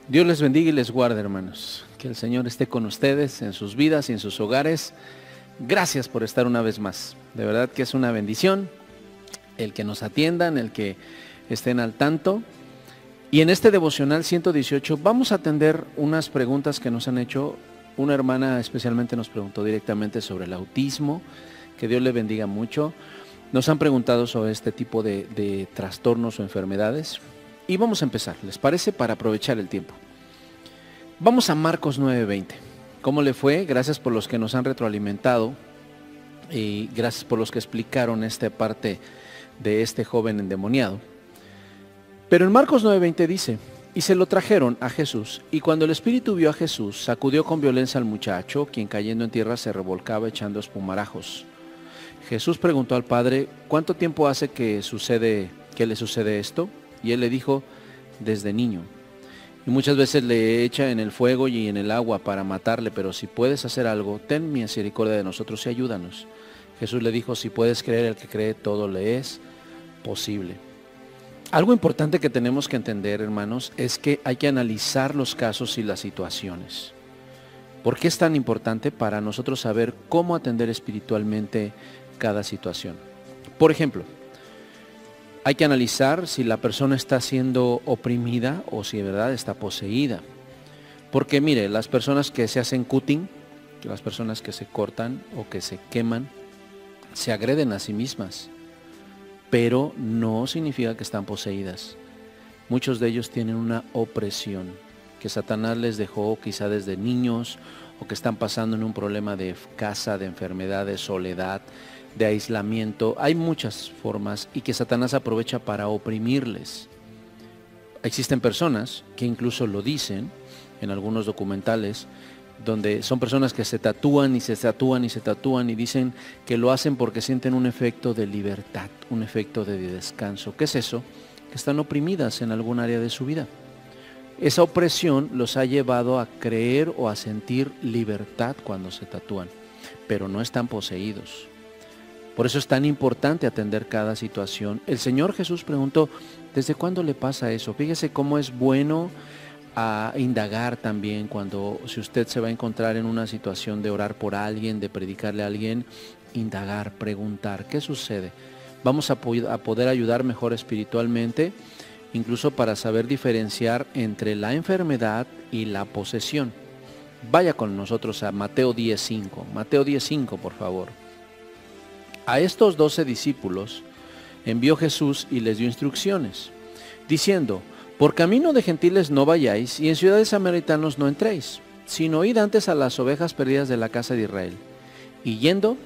Dios les bendiga y les guarde, hermanos. Que el Señor esté con ustedes en sus vidas y en sus hogares. Gracias por estar una vez más. De verdad que es una bendición el que nos atiendan, el que estén al tanto. Y en este devocional 118 vamos a atender unas preguntas que nos han hecho. Una hermana especialmente nos preguntó directamente sobre el autismo. Que Dios le bendiga mucho. Nos han preguntado sobre este tipo de trastornos o enfermedades. Y vamos a empezar, ¿les parece? Para aprovechar el tiempo. Vamos a Marcos 9:20. ¿Cómo le fue? Gracias por los que nos han retroalimentado y gracias por los que explicaron esta parte de este joven endemoniado. Pero en Marcos 9:20 dice, y se lo trajeron a Jesús, y cuando el espíritu vio a Jesús, sacudió con violencia al muchacho, quien cayendo en tierra se revolcaba echando espumarajos. Jesús preguntó al padre, ¿cuánto tiempo hace que le sucede esto? Y él le dijo, desde niño. Y muchas veces le echa en el fuego y en el agua para matarle, pero si puedes hacer algo, ten misericordia de nosotros y ayúdanos. Jesús le dijo, si puedes creer, el que cree todo le es posible. Algo importante que tenemos que entender, hermanos, es que hay que analizar los casos y las situaciones. ¿Por qué es tan importante? Para nosotros saber cómo atender espiritualmente cada situación. Por ejemplo, hay que analizar si la persona está siendo oprimida o si de verdad está poseída. Porque mire, las personas que se hacen cutting, las personas que se cortan o que se queman, se agreden a sí mismas. Pero no significa que están poseídas. Muchos de ellos tienen una opresión que Satanás les dejó quizá desde niños o que están pasando en un problema de casa, de enfermedad, de soledad, de aislamiento. Hay muchas formas y que Satanás aprovecha para oprimirles. Existen personas que incluso lo dicen en algunos documentales, donde son personas que se tatúan y se tatúan y se tatúan y dicen que lo hacen porque sienten un efecto de libertad, un efecto de descanso. ¿Qué es eso? Que están oprimidas en algún área de su vida. Esa opresión los ha llevado a creer o a sentir libertad cuando se tatúan, pero no están poseídos. Por eso es tan importante atender cada situación. El Señor Jesús preguntó, ¿desde cuándo le pasa eso? Fíjese cómo es bueno indagar también si usted se va a encontrar en una situación de orar por alguien, de predicarle a alguien, indagar, preguntar, ¿qué sucede? Vamos a poder ayudar mejor espiritualmente, incluso para saber diferenciar entre la enfermedad y la posesión. Vaya con nosotros a Mateo 10:5. Mateo 10:5, por favor. A estos 12 discípulos envió Jesús y les dio instrucciones, diciendo, por camino de gentiles no vayáis, y en ciudades samaritanos no entréis, sino id antes a las ovejas perdidas de la casa de Israel. Y yendo,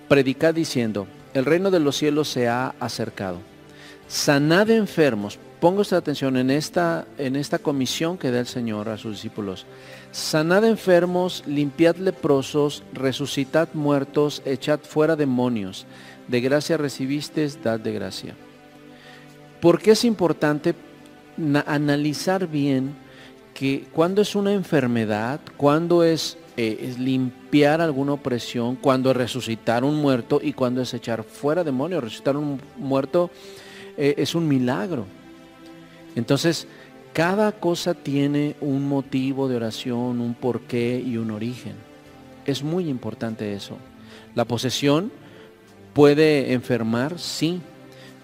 predicad diciendo, el reino de los cielos se ha acercado. Sanad enfermos. Ponga usted atención en esta comisión que da el Señor a sus discípulos. Sanad enfermos, limpiad leprosos, resucitad muertos, echad fuera demonios. De gracia recibisteis, dad de gracia. ¿Por qué es importante analizar bien que cuando es una enfermedad, cuando es limpiar alguna opresión, cuando es resucitar un muerto y cuando es echar fuera demonios? Resucitar un muerto es un milagro. Entonces, cada cosa tiene un motivo de oración, un porqué y un origen. Es muy importante eso. La posesión puede enfermar, sí,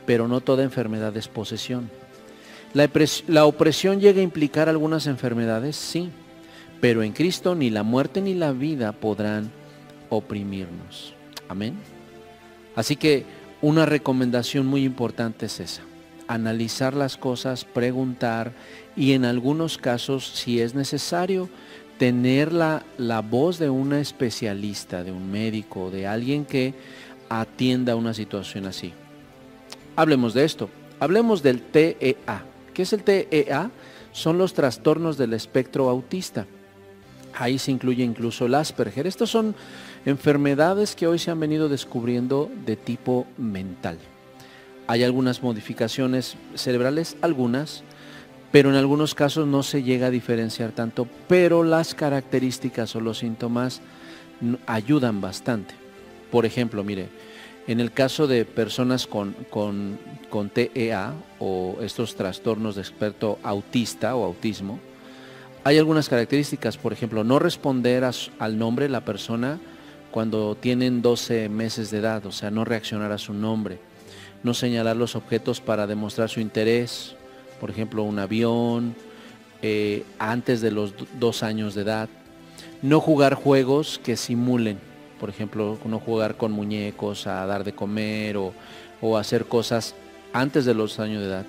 pero no toda enfermedad es posesión. La opresión llega a implicar algunas enfermedades, sí, pero en Cristo ni la muerte ni la vida podrán oprimirnos. Amén. Así que una recomendación muy importante es esa. Analizar las cosas, preguntar y en algunos casos, si es necesario, tener la voz de una especialista, de un médico, de alguien que atienda una situación así. Hablemos de esto. Hablemos del TEA. ¿Qué es el TEA? Son los trastornos del espectro autista. Ahí se incluye incluso el Asperger. Estas son enfermedades que hoy se han venido descubriendo de tipo mental. Hay algunas modificaciones cerebrales, algunas, pero en algunos casos no se llega a diferenciar tanto, pero las características o los síntomas ayudan bastante. Por ejemplo, mire, en el caso de personas con TEA o estos trastornos de espectro autista o autismo, Hay algunas características, por ejemplo, no responder al nombre de la persona cuando tienen 12 meses de edad, o sea, no reaccionar a su nombre, no señalar los objetos para demostrar su interés, por ejemplo, un avión, antes de los 2 años de edad, no jugar juegos que simulen, por ejemplo, no jugar con muñecos, a dar de comer o hacer cosas antes de los años de edad.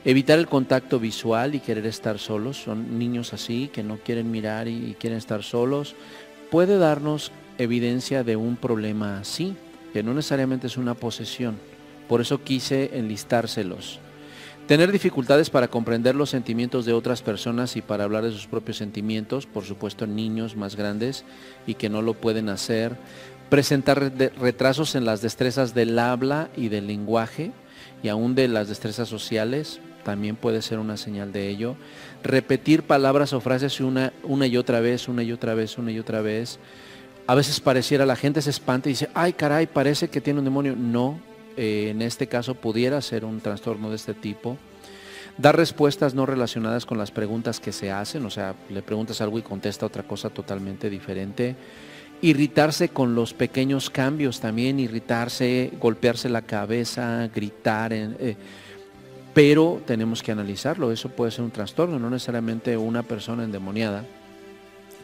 Evitar el contacto visual y querer estar solos. Son niños así que no quieren mirar y quieren estar solos. Puede darnos evidencia de un problema así, que no necesariamente es una posesión. Por eso quise enlistárselos. Tener dificultades para comprender los sentimientos de otras personas y para hablar de sus propios sentimientos, por supuesto niños más grandes y que no lo pueden hacer. Presentar retrasos en las destrezas del habla y del lenguaje y aún de las destrezas sociales, también puede ser una señal de ello. Repetir palabras o frases una y otra vez, una y otra vez, una y otra vez. A veces pareciera, la gente se espanta y dice, ay caray, parece que tiene un demonio. No, en este caso pudiera ser un trastorno de este tipo. Dar respuestas no relacionadas con las preguntas que se hacen, o sea, le preguntas algo y contesta otra cosa totalmente diferente. Irritarse con los pequeños cambios también, irritarse, golpearse la cabeza, gritar, pero tenemos que analizarlo, eso puede ser un trastorno, no necesariamente una persona endemoniada.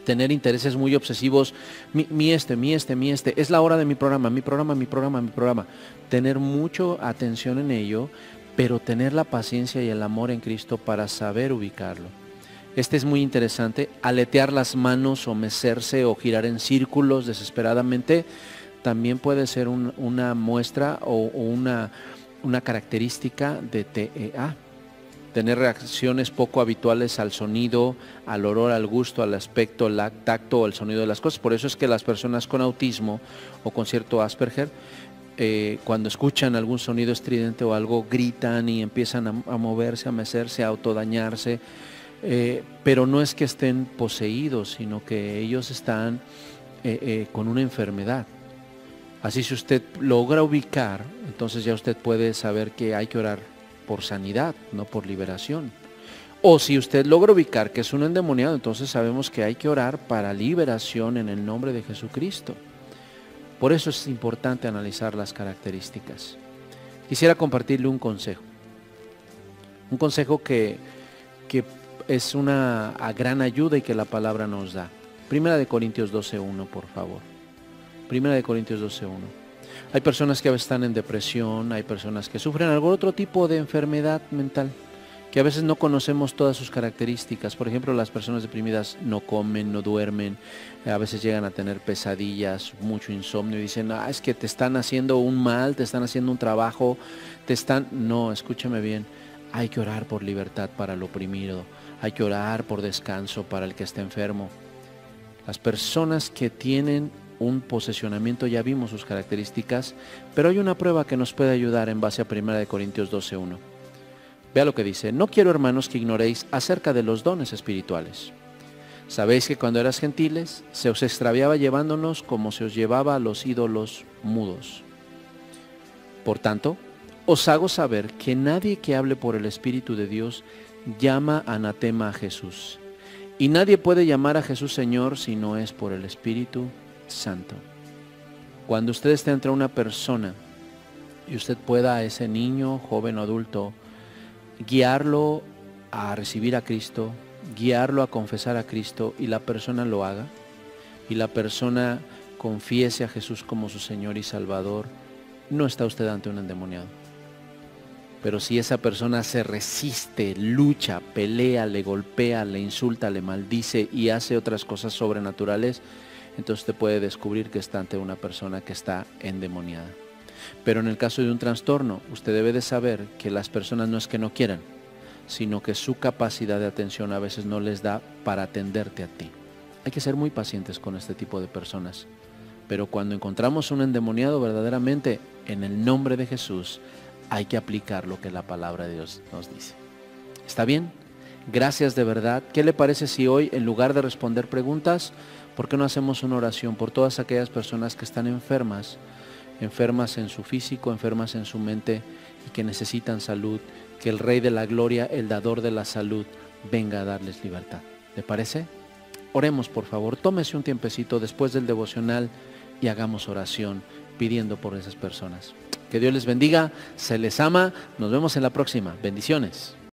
Tener intereses muy obsesivos, mi este, es la hora de mi programa. Tener mucha atención en ello, pero tener la paciencia y el amor en Cristo para saber ubicarlo. Este es muy interesante, aletear las manos o mecerse o girar en círculos desesperadamente, también puede ser una muestra o una característica de TEA. Tener reacciones poco habituales al sonido, al olor, al gusto, al aspecto, al tacto o al sonido de las cosas. Por eso es que las personas con autismo o con cierto Asperger, cuando escuchan algún sonido estridente o algo, gritan y empiezan a moverse, a mecerse, a autodañarse. Pero no es que estén poseídos, sino que ellos están con una enfermedad. Así si usted logra ubicar, entonces ya usted puede saber que hay que orar por sanidad, no por liberación. O si usted logra ubicar que es un endemoniado, entonces sabemos que hay que orar para liberación en el nombre de Jesucristo. Por eso es importante analizar las características. Quisiera compartirle un consejo que es una gran ayuda y que la palabra nos da. Primera de Corintios 12:1, por favor. Primera de Corintios 12:1. Hay personas que a veces están en depresión, hay personas que sufren algún otro tipo de enfermedad mental, que a veces no conocemos todas sus características. Por ejemplo, las personas deprimidas no comen, no duermen, a veces llegan a tener pesadillas, mucho insomnio y dicen, es que te están haciendo un mal, te están haciendo un trabajo, No, escúchame bien, hay que orar por libertad para el oprimido, hay que orar por descanso para el que está enfermo. Las personas que tienen un posesionamiento, ya vimos sus características, pero hay una prueba que nos puede ayudar en base a 1 Corintios 12:1. Vea lo que dice: no quiero, hermanos, que ignoréis acerca de los dones espirituales. Sabéis que cuando eras gentiles, se os extraviaba llevándonos como se os llevaba a los ídolos mudos. Por tanto, os hago saber que nadie que hable por el Espíritu de Dios llama anatema a Jesús. Y nadie puede llamar a Jesús Señor si no es por el Espíritu Santo. Cuando usted esté entre una persona y usted pueda a ese niño, joven o adulto, guiarlo a recibir a Cristo, guiarlo a confesar a Cristo y la persona lo haga, y la persona confiese a Jesús como su Señor y Salvador, no está usted ante un endemoniado. Pero si esa persona se resiste, lucha, pelea, le golpea, le insulta, le maldice y hace otras cosas sobrenaturales, entonces usted puede descubrir que está ante una persona que está endemoniada. Pero en el caso de un trastorno, usted debe de saber que las personas no es que no quieran, sino que su capacidad de atención a veces no les da para atenderte a ti. Hay que ser muy pacientes con este tipo de personas. Pero cuando encontramos un endemoniado verdaderamente, en el nombre de Jesús, hay que aplicar lo que la palabra de Dios nos dice. ¿Está bien? Gracias de verdad. ¿Qué le parece si hoy, en lugar de responder preguntas, por qué no hacemos una oración por todas aquellas personas que están enfermas en su físico, enfermas en su mente y que necesitan salud? Que el Rey de la Gloria, el dador de la salud, venga a darles libertad. ¿Le parece? Oremos, por favor. Tómese un tiempecito después del devocional y hagamos oración pidiendo por esas personas. Que Dios les bendiga, se les ama. Nos vemos en la próxima. Bendiciones.